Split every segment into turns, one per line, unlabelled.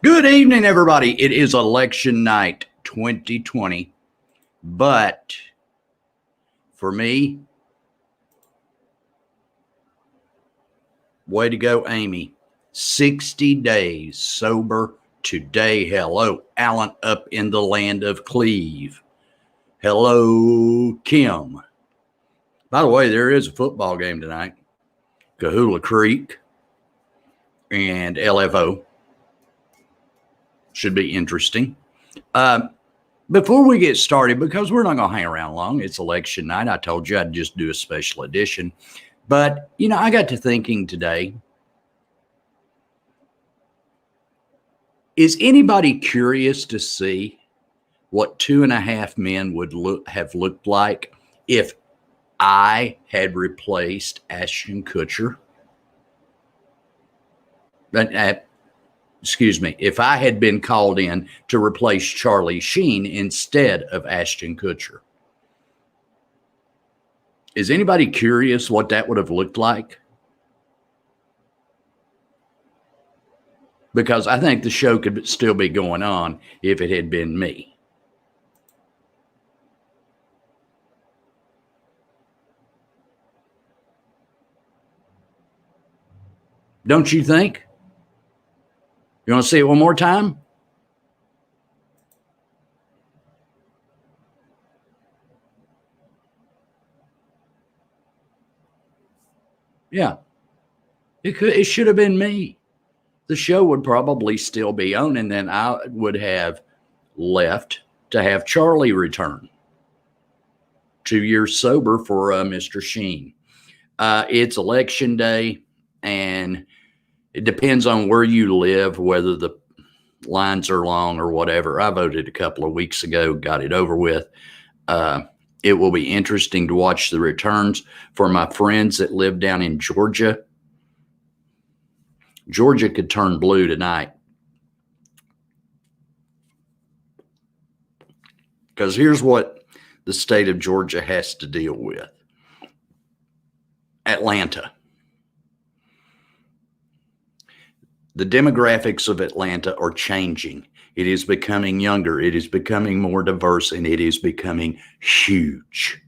Good evening, everybody. It is election night 2020. But for me, way to go, Amy. 60 days sober today. Hello, Alan up in the land of Cleve. Hello, Kim. By the way, there is a football game tonight. Kahula Creek and LFO. Should be interesting. Before we get started, because we're not going to hang around long, it's election night. I told you I'd just do a special edition. But, I got to thinking today, is anybody curious to see what 2.5 men would have looked like if I had replaced Ashton Kutcher? Excuse me, if I had been called in to replace Charlie Sheen instead of Ashton Kutcher. Is anybody curious what that would have looked like? Because I think the show could still be going on if it had been me. Don't you think? You want to see it one more time? Yeah. It should have been me. The show would probably still be on, and then I would have left to have Charlie return. 2 years sober for Mr. Sheen. It's election day, and it depends on where you live, whether the lines are long or whatever. I voted a couple of weeks ago, got it over with. It will be interesting to watch the returns for my friends that live down in Georgia. Georgia could turn blue tonight. Because here's what the state of Georgia has to deal with. Atlanta. The demographics of Atlanta are changing. It is becoming younger. It is becoming more diverse, and it is becoming huge.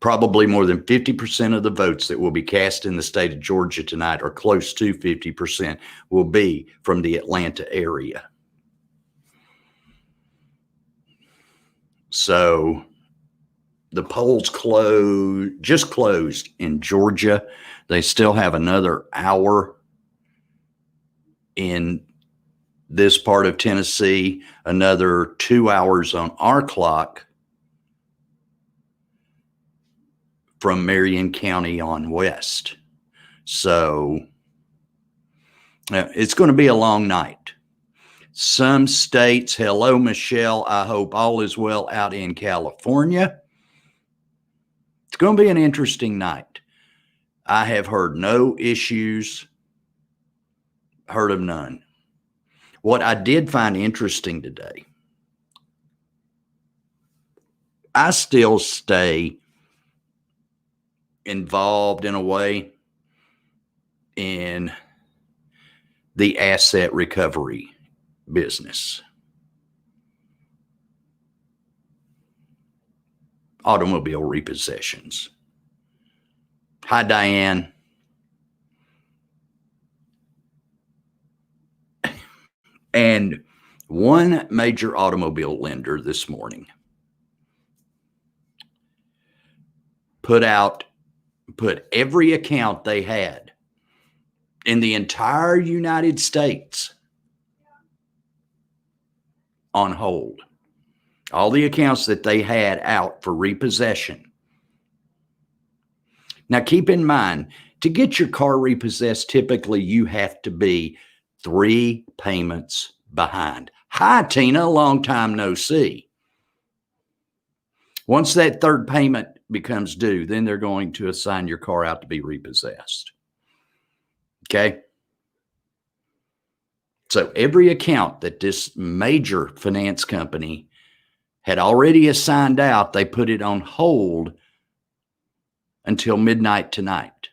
Probably more than 50% of the votes that will be cast in the state of Georgia tonight, or close to 50%, will be from the Atlanta area. So the polls just closed in Georgia. They still have another hour in this part of Tennessee, another 2 hours on our clock from Marion County on west. So it's going to be a long night. Some states, hello, Michelle. I hope all is well out in California. It's going to be an interesting night. I have heard no issues, heard of none. What I did find interesting today, I still stay involved in a way in the asset recovery business. Automobile repossessions. Hi, Diane. And one major automobile lender this morning put every account they had in the entire United States on hold. All the accounts that they had out for repossession. Now, keep in mind, to get your car repossessed, typically you have to be 3 payments behind. Hi, Tina, long time no see. Once that 3rd payment becomes due, then they're going to assign your car out to be repossessed. Okay? So every account that this major finance company had already assigned out, they put it on hold until midnight tonight.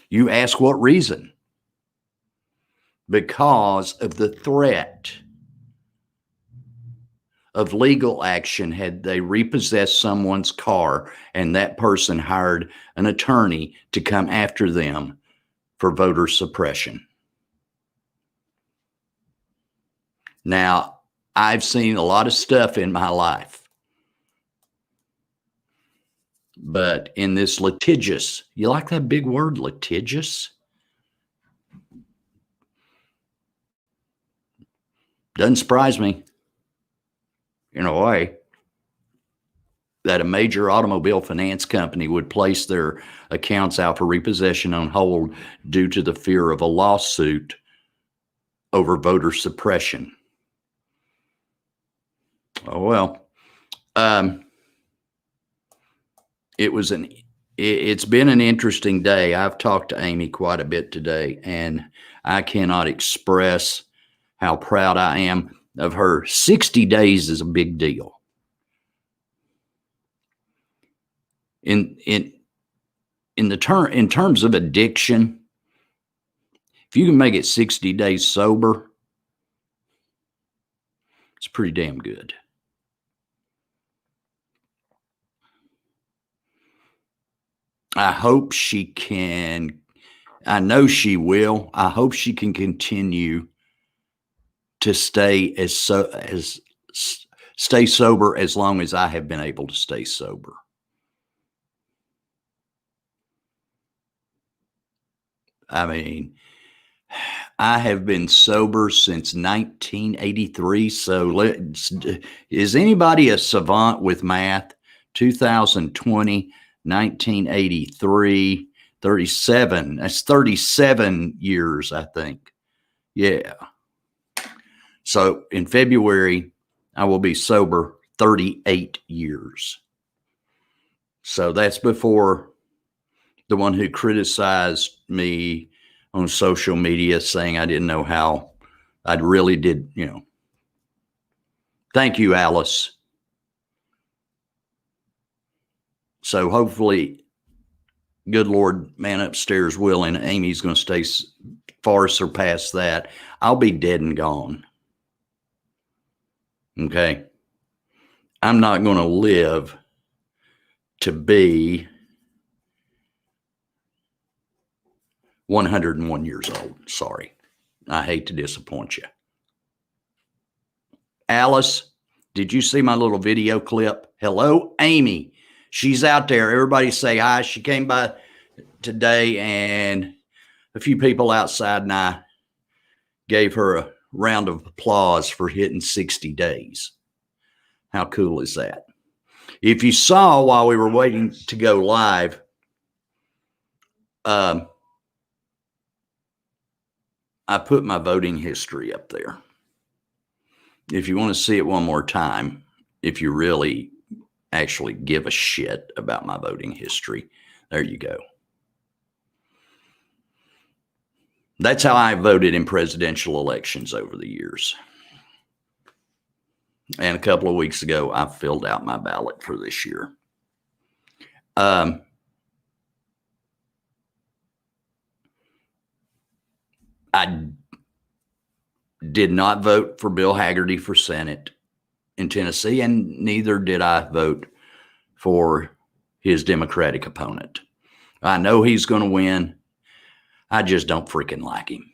You ask what reason? because of the threat of legal action had they repossessed someone's car and that person hired an attorney to come after them for voter suppression. Now, I've seen a lot of stuff in my life, but in this litigious, you like that big word, litigious? Doesn't surprise me, in a way, that a major automobile finance company would place their accounts out for repossession on hold due to the fear of a lawsuit over voter suppression. Oh, well, it's been an interesting day. I've talked to Amy quite a bit today, and I cannot express how proud I am of her. 60 days is a big deal. In terms of addiction, if you can make it 60 days sober, it's pretty damn good. I hope she can. I know she will. I hope she can continue to stay stay sober as long as I have been able to stay sober. I mean, I have been sober since 1983. So is anybody a savant with math? 2020, 1983, 37. That's 37 years, I think. Yeah. So in February, I will be sober 38 years. So that's before the one who criticized me on social media saying I didn't know how I really did, Thank you, Alice. So hopefully, good Lord, man upstairs willing, Amy's going to stay far surpass that. I'll be dead and gone. Okay. I'm not going to live to be 101 years old. Sorry. I hate to disappoint you. Alice, did you see my little video clip? Hello, Amy. She's out there. Everybody say hi. She came by today, and a few people outside and I gave her a round of applause for hitting 60 days. How cool is that? If you saw while we were waiting to go live, I put my voting history up there. If you want to see it one more time, if you really actually give a shit about my voting history, there you go. That's how I voted in presidential elections over the years. And a couple of weeks ago, I filled out my ballot for this year. I did not vote for Bill Hagerty for Senate in Tennessee, and neither did I vote for his Democratic opponent. I know he's going to win. I just don't freaking like him.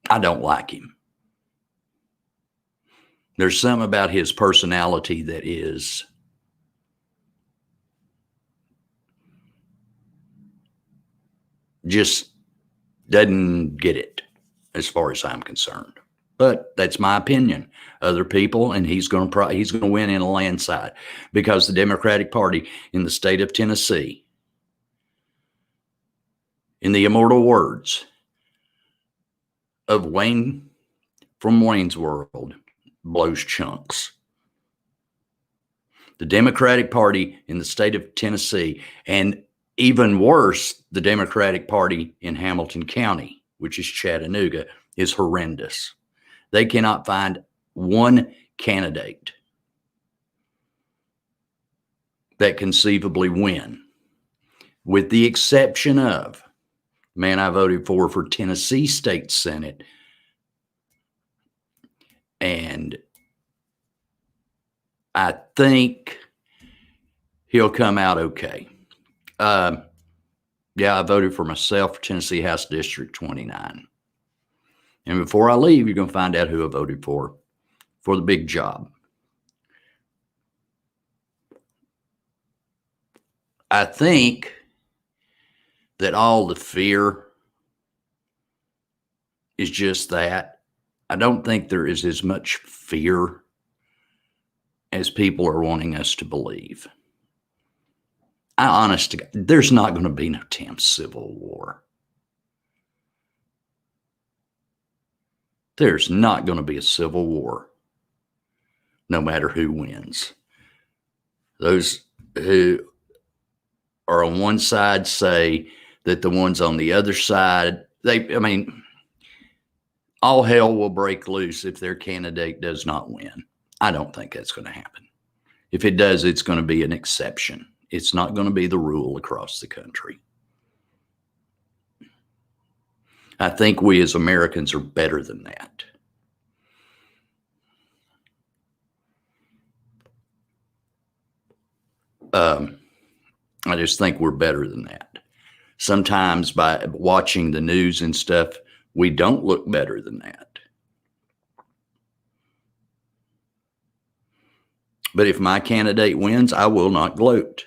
I don't like him. There's something about his personality that is just doesn't get it as far as I'm concerned. But that's my opinion. Other people, and he's going to win in a landslide because the Democratic Party in the state of Tennessee, in the immortal words of Wayne from Wayne's World, blows chunks. The Democratic Party in the state of Tennessee, and even worse, the Democratic Party in Hamilton County, which is Chattanooga, is horrendous. They cannot find one candidate that conceivably win, with the exception of Man I voted for Tennessee State Senate. And I think he'll come out okay. Yeah, I voted for myself for Tennessee House District 29. And before I leave, you're going to find out who I voted for the big job. I think that all the fear is just that. I don't think there is as much fear as people are wanting us to believe. There's not going to be no damn civil war. There's not going to be a civil war, no matter who wins. Those who are on one side say that the ones on the other side, all hell will break loose if their candidate does not win. I don't think that's going to happen. If it does, it's going to be an exception. It's not going to be the rule across the country. I think we as Americans are better than that. I just think we're better than that. Sometimes by watching the news and stuff, we don't look better than that. But if my candidate wins, I will not gloat.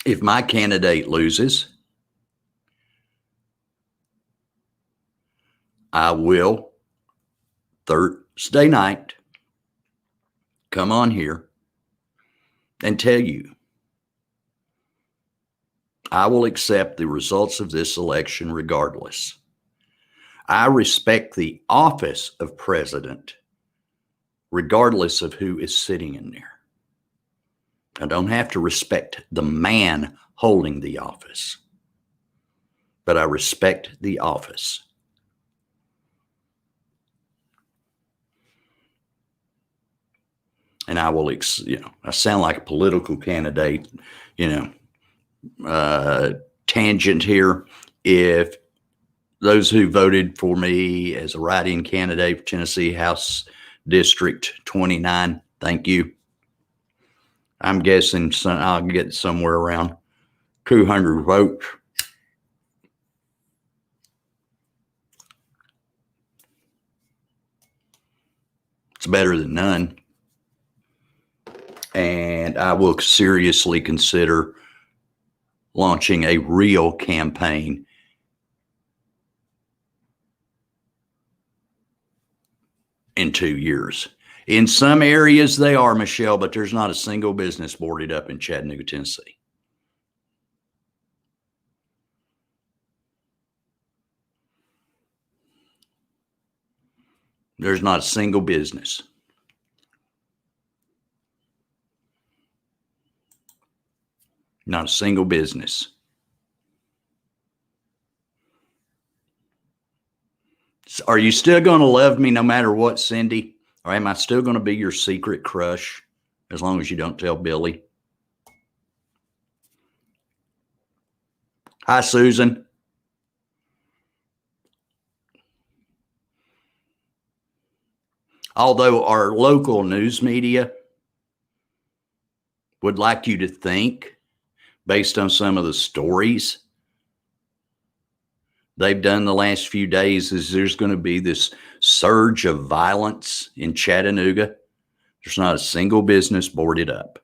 If my candidate loses, I will Thursday night come on here and tell you I will accept the results of this election regardless. I respect the office of president regardless of who is sitting in there. I don't have to respect the man holding the office, but I respect the office. And I will, I sound like a political candidate, tangent here. If those who voted for me as a write-in candidate for Tennessee House District 29, thank you. I'm guessing I'll get somewhere around 200 votes. It's better than none. And I will seriously consider launching a real campaign in 2 years. In some areas they are, Michelle, but there's not a single business boarded up in Chattanooga, Tennessee. There's not a single business. Not a single business. Are you still going to love me no matter what, Cindy? Or am I still going to be your secret crush as long as you don't tell Billy? Hi, Susan. Although our local news media would like you to think, based on some of the stories they've done the last few days, is there's going to be this surge of violence in Chattanooga. There's not a single business boarded up.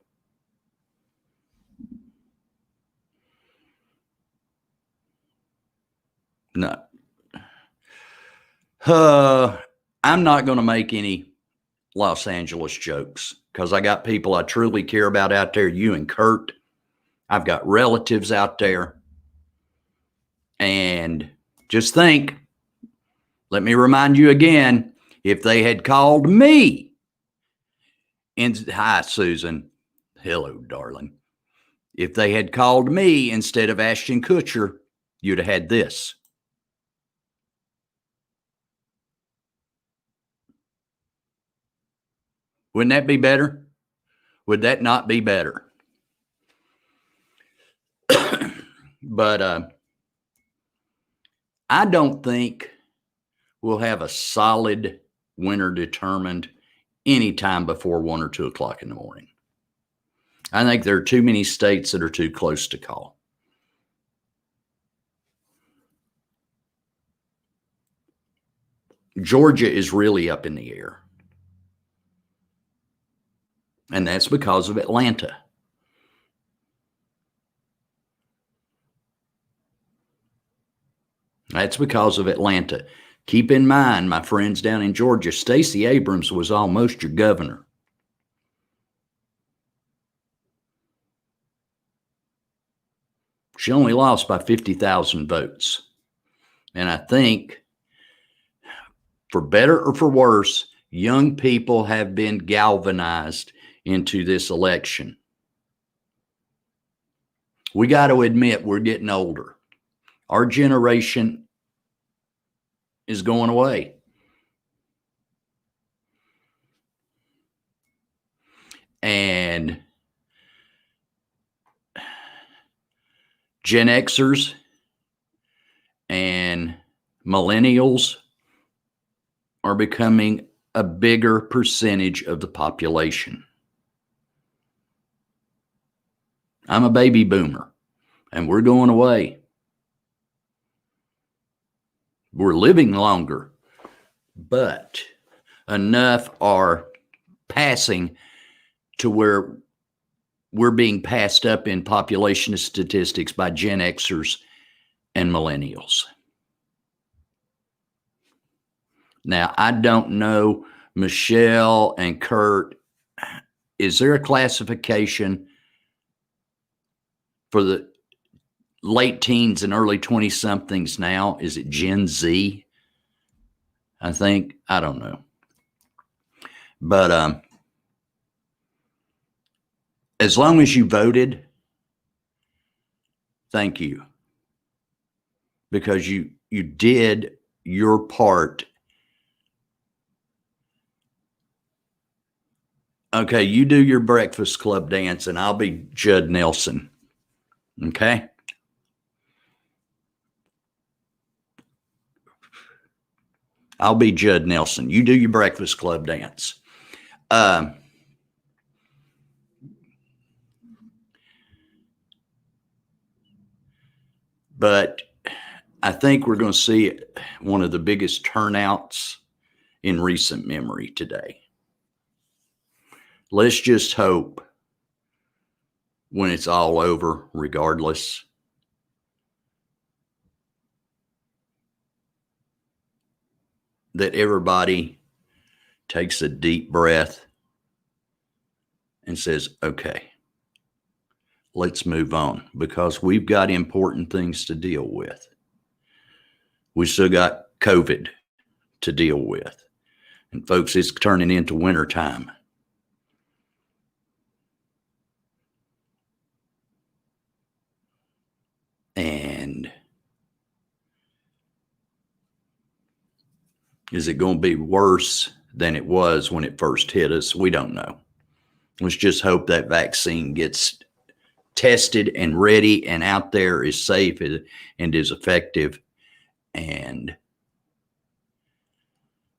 No. I'm not going to make any Los Angeles jokes because I got people I truly care about out there, you and Kurt. I've got relatives out there. And just think, let me remind you again, if they had called me, hi, Susan. Hello, darling. If they had called me instead of Ashton Kutcher, you'd have had this. Wouldn't that be better? Would that not be better? But I don't think we'll have a solid winner determined anytime before 1 or 2 o'clock in the morning. I think there are too many states that are too close to call. Georgia is really up in the air. And that's because of Atlanta. That's because of Atlanta. Keep in mind, my friends down in Georgia, Stacey Abrams was almost your governor. She only lost by 50,000 votes. And I think, for better or for worse, young people have been galvanized into this election. We got to admit we're getting older. Our generation is going away. And Gen Xers and millennials are becoming a bigger percentage of the population. I'm a baby boomer, and we're going away. We're living longer, but enough are passing to where we're being passed up in population statistics by Gen Xers and millennials. Now, I don't know, Michelle and Kurt, is there a classification for the late teens and early 20-somethings now? Is it Gen Z? I think. I don't know. But as long as you voted, thank you. Because you did your part. Okay, you do your Breakfast Club dance, and I'll be Judd Nelson. Okay? I'll be Judd Nelson. You do your Breakfast Club dance. But I think we're going to see one of the biggest turnouts in recent memory today. Let's just hope when it's all over, regardless, that everybody takes a deep breath and says, okay, let's move on, because we've got important things to deal with. We still got COVID to deal with. And folks, it's turning into winter time. And is it going to be worse than it was when it first hit us? We don't know. Let's just hope that vaccine gets tested and ready and out there, is safe and is effective, and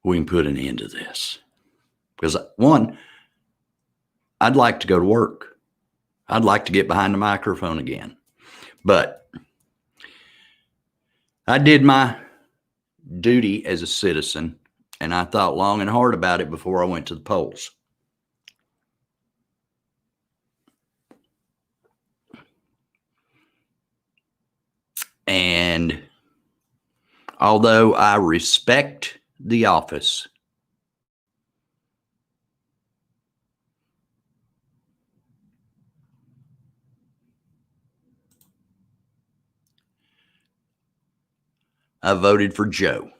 we can put an end to this. Because one, I'd like to go to work. I'd like to get behind the microphone again. But I did my duty as a citizen, and I thought long and hard about it before I went to the polls. And although I respect the office, I voted for Joe.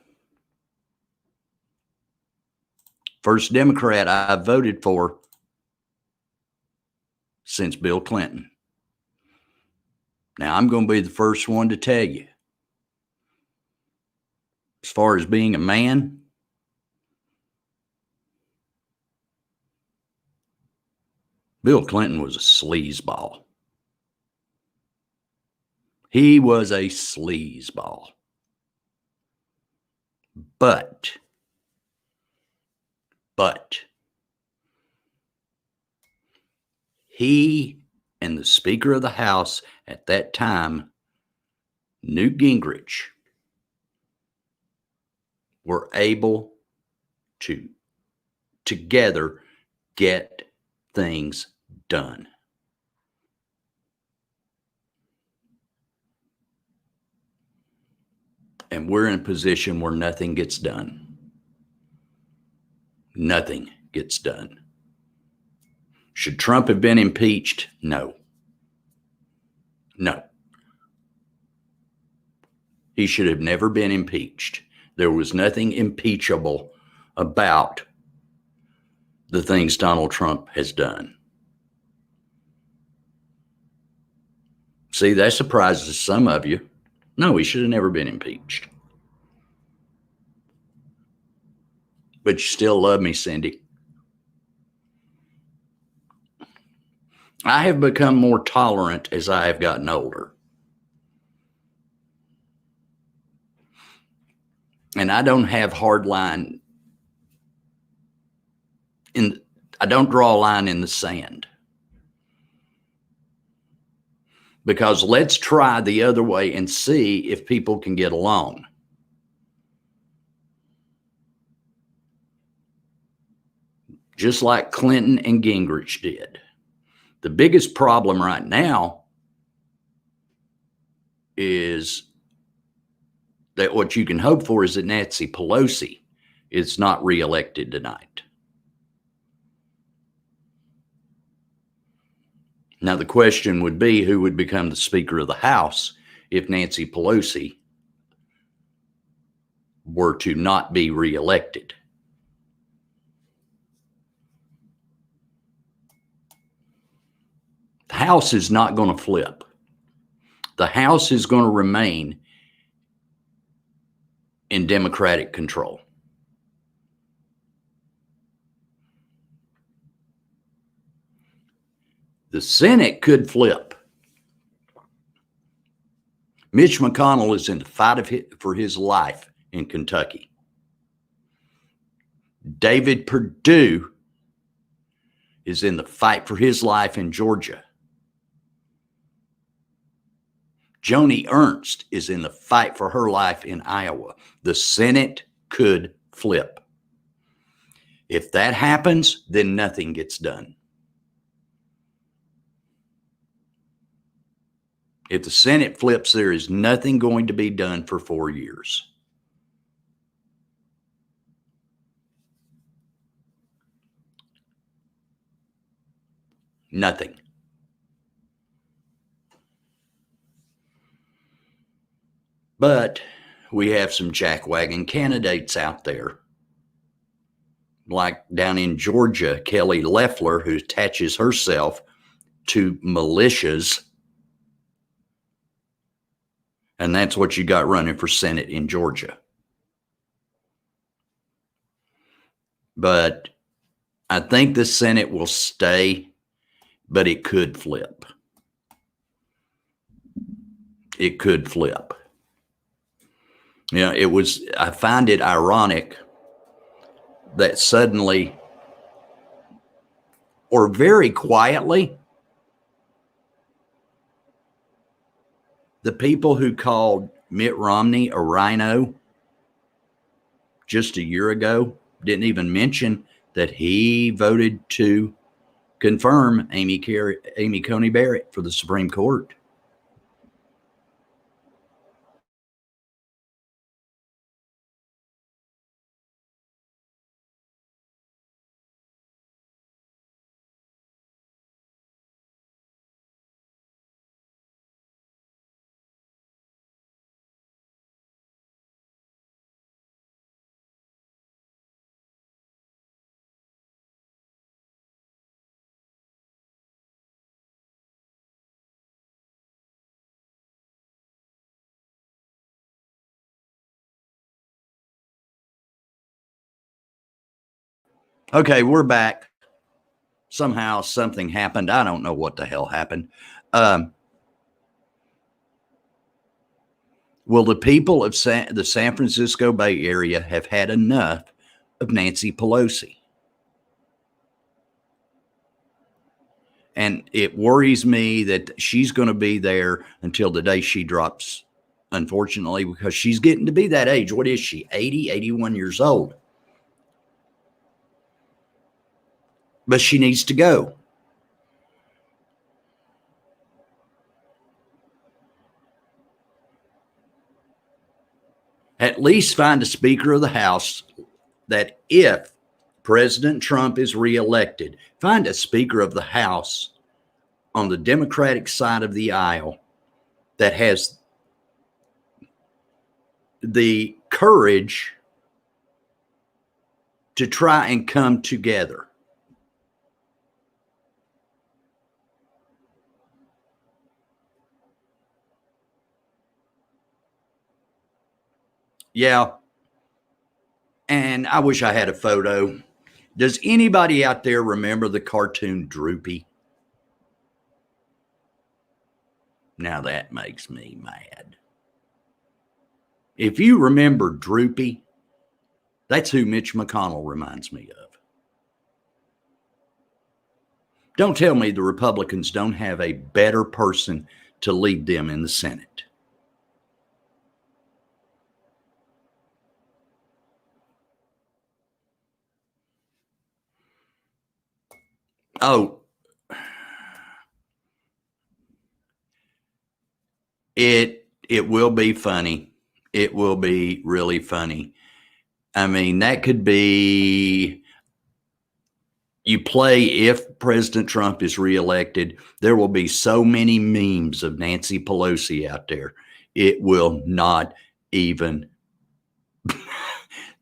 First Democrat I voted for since Bill Clinton. Now, I'm going to be the first one to tell you, as far as being a man, Bill Clinton was a sleazeball. He was a sleazeball. But he and the Speaker of the House at that time, Newt Gingrich, were able to together get things done. And we're in a position where nothing gets done. Nothing gets done. Should Trump have been impeached? No. No. He should have never been impeached. There was nothing impeachable about the things Donald Trump has done. See, that surprises some of you. No, he should have never been impeached. But you still love me, Cindy. I have become more tolerant as I have gotten older. And I don't have hard line I don't draw a line in the sand. Because let's try the other way and see if people can get along. Just like Clinton and Gingrich did. The biggest problem right now is that what you can hope for is that Nancy Pelosi is not reelected tonight. Now, the question would be who would become the Speaker of the House if Nancy Pelosi were to not be reelected. The House is not going to flip. The House is going to remain in Democratic control. The Senate could flip. Mitch McConnell is in the fight for his life in Kentucky. David Perdue is in the fight for his life in Georgia. Joni Ernst is in the fight for her life in Iowa. The Senate could flip. If that happens, then nothing gets done. If the Senate flips, there is nothing going to be done for 4 years. Nothing. But we have some jackwagon candidates out there. Like down in Georgia, Kelly Loeffler, who attaches herself to militias. And that's what you got running for Senate in Georgia. But I think the Senate will stay, but it could flip. It could flip. You know, I find it ironic that suddenly, or very quietly, the people who called Mitt Romney a rhino just a year ago didn't even mention that he voted to confirm Amy Coney Barrett for the Supreme Court. Okay, we're back. Somehow something happened. I don't know what the hell happened. Will the people of the San Francisco Bay Area have had enough of Nancy Pelosi? And it worries me that she's going to be there until the day she drops, unfortunately, because she's getting to be that age. What is she? 80, 81 years old. But she needs to go. At least find a Speaker of the House that if President Trump is reelected, find a Speaker of the House on the Democratic side of the aisle that has the courage to try and come together. Yeah. And I wish I had a photo. Does anybody out there remember the cartoon Droopy? Now that makes me mad. If you remember Droopy, that's who Mitch McConnell reminds me of. Don't tell me the Republicans don't have a better person to lead them in the Senate. Oh, it will be funny. It will be really funny. I mean, that could be, you play if President Trump is reelected, there will be so many memes of Nancy Pelosi out there. It will not even.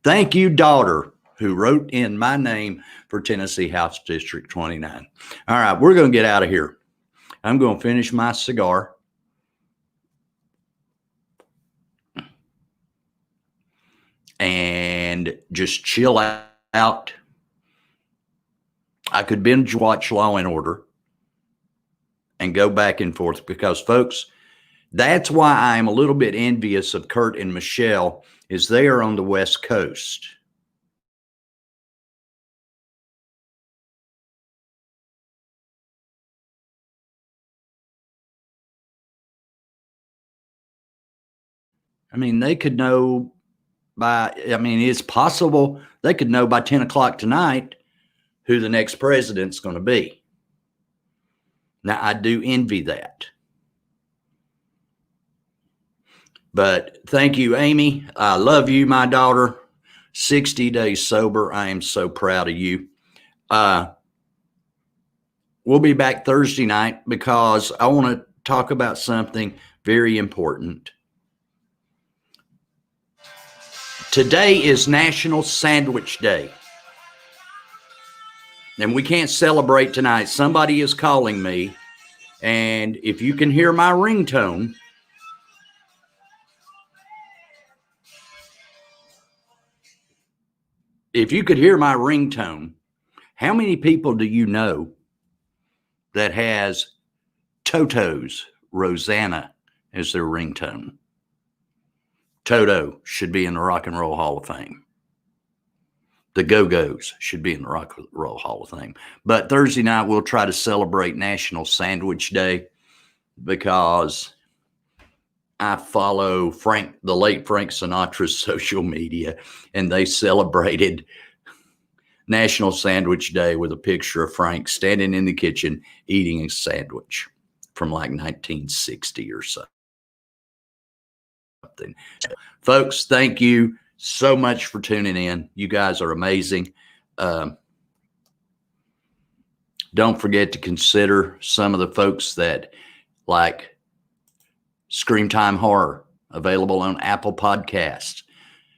Thank you, daughter, who wrote in my name for Tennessee House District 29. All right, we're going to get out of here. I'm going to finish my cigar. And just chill out. I could binge watch Law and Order and go back and forth because, folks, that's why I'm a little bit envious of Kurt and Michelle, is they are on the West Coast. I mean, they could know it's possible they could know by 10 o'clock tonight who the next president's going to be. Now, I do envy that. But thank you, Amy. I love you, my daughter. 60 days sober. I am so proud of you. We'll be back Thursday night because I want to talk about something very important. Today is National Sandwich Day. And we can't celebrate tonight. Somebody is calling me. And if you can hear my ringtone, if you could hear my ringtone, how many people do you know that has Toto's Rosanna as their ringtone? Toto should be in the Rock and Roll Hall of Fame. The Go-Go's should be in the Rock and Roll Hall of Fame. But Thursday night, we'll try to celebrate National Sandwich Day because I follow the late Frank Sinatra's social media, and they celebrated National Sandwich Day with a picture of Frank standing in the kitchen eating a sandwich from like 1960 or something. Folks, thank you so much for tuning in. You guys are amazing. Don't forget to consider some of the folks that like Scream Time Horror, available on Apple Podcasts.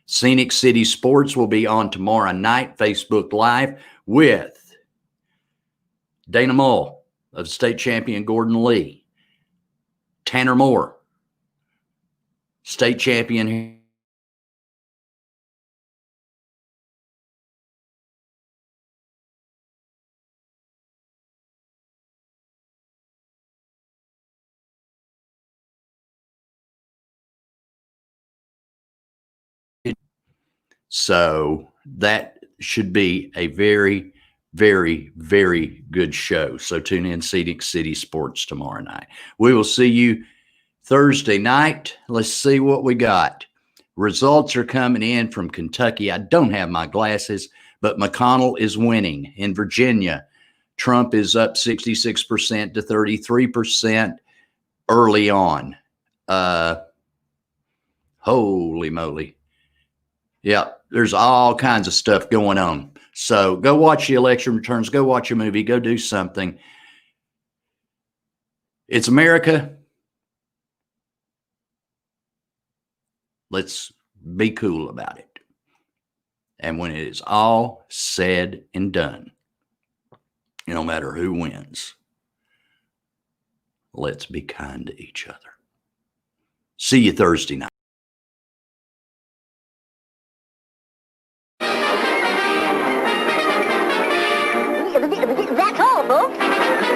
Scenic City Sports will be on tomorrow night, Facebook Live, with Dana Mull of state champion Gordon Lee, Tanner Moore, state champion So that should be a very, very, very good show. So tune in Scenic City Sports tomorrow night. We will see you Thursday night. Let's see what we got. Results are coming in from Kentucky. I don't have my glasses, but McConnell is winning. In Virginia, Trump is up 66% to 33% early on. Holy moly. Yeah, there's all kinds of stuff going on. So go watch the election returns, go watch a movie, go do something. It's America. Let's be cool about it. And when it is all said and done, no matter who wins, let's be kind to each other. See you Thursday night.
That's all, folks.